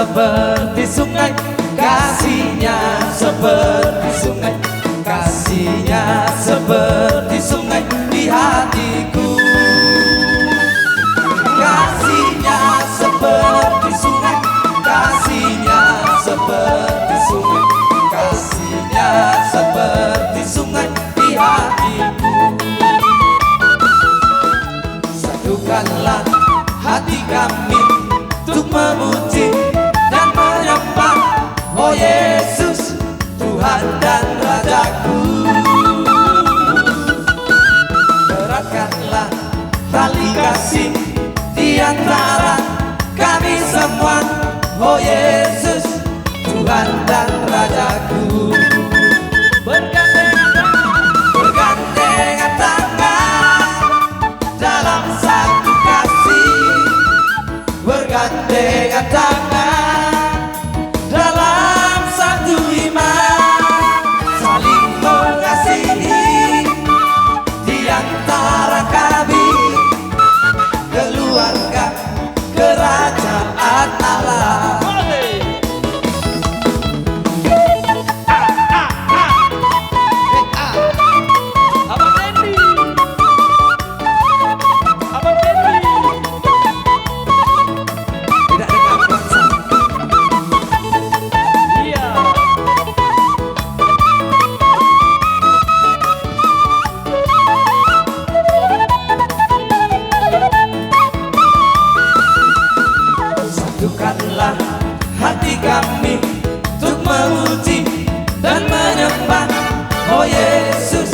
seperti sungai, kasihnya seperti sungai, kasihnya seperti sungai di hatiku. Kasihnya seperti sungai, kasihnya seperti sungai, kasihnya seperti sungai di hatiku. Satukanlah hati kami untuk memuji dan menyembah, oh Yesus, Tuhan dan Rajaku. Eratkanlah tali kasih di antara kami semua, oh Yesus, Tuhan dan Rajaku. Bergandengan tangan dalam satu kasih, bergandengan tangan dalam satu iman, saling mengasihi di antara kami, keluarga kerajaan Allah. Satukanlah hati kami untuk memuji dan menyembah, oh Yesus,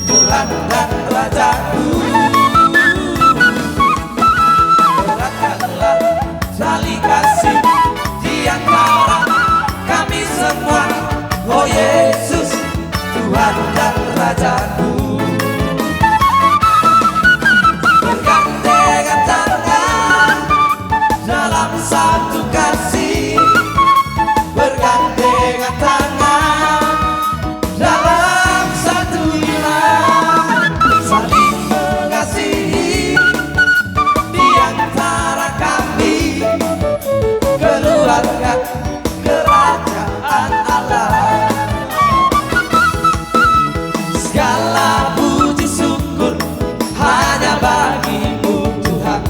Tuhan dan Rajaku. Eratkanlah tali kasih di antara kami semua, oh Yesus, Tuhan dan Rajaku. Bergandengan tangan dalam satu kasih, bergandengan tangan dalam satu iman, saling mengasihi di antara kami, keluarga kerajaan Allah. Segala puji syukur hanya bagimu Tuhan,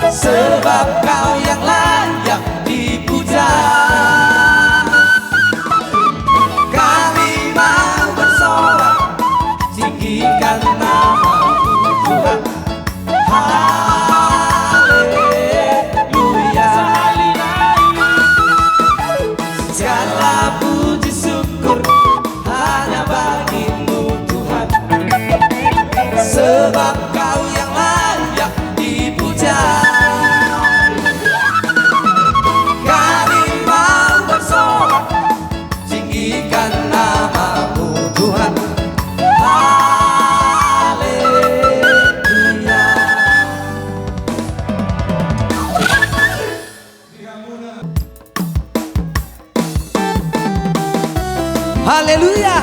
sebab Kau yang layak dipuja. Kami mau bersorak, tinggikan nama-Mu Tuhan. Haleluya. Segala puji syukur hanya bagimu Tuhan, sebab Kau yang layak dipuja. Kami mau bersorak, tinggikan nama-Mu Tuhan. Haleluya. Haleluya.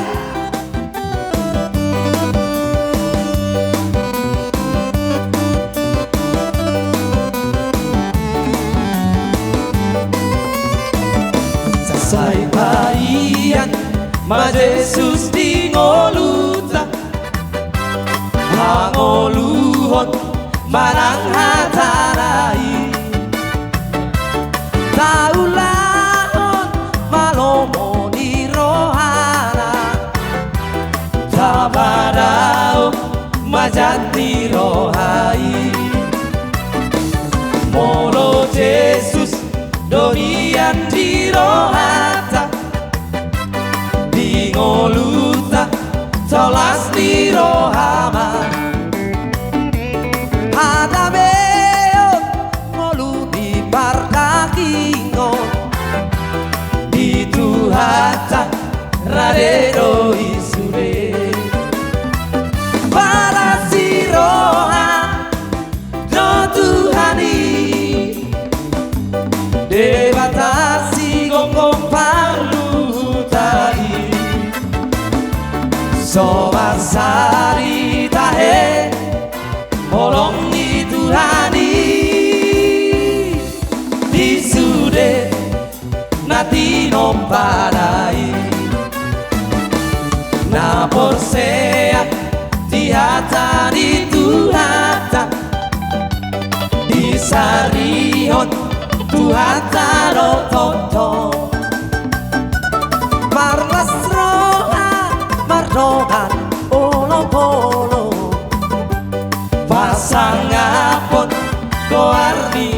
Sasai bayan ma Jesus di ngoluta, mangoluhon marang hatarai, taulahon malomo di rohana, tabadao majati rohai, molo Jesus dorian di rohata, di ngoluta tolas di rohama, hadameo ngolu di pardakingo, di tuhata radero isure, para si roha do Tuhani, debatasi gonggong palutai, sobasari tahe molong di Tuhani, di sude padai na porsea di hata di tuhata di sarihon tuhata ro toto marlas roha marrogan olo polo pasangapon ko arni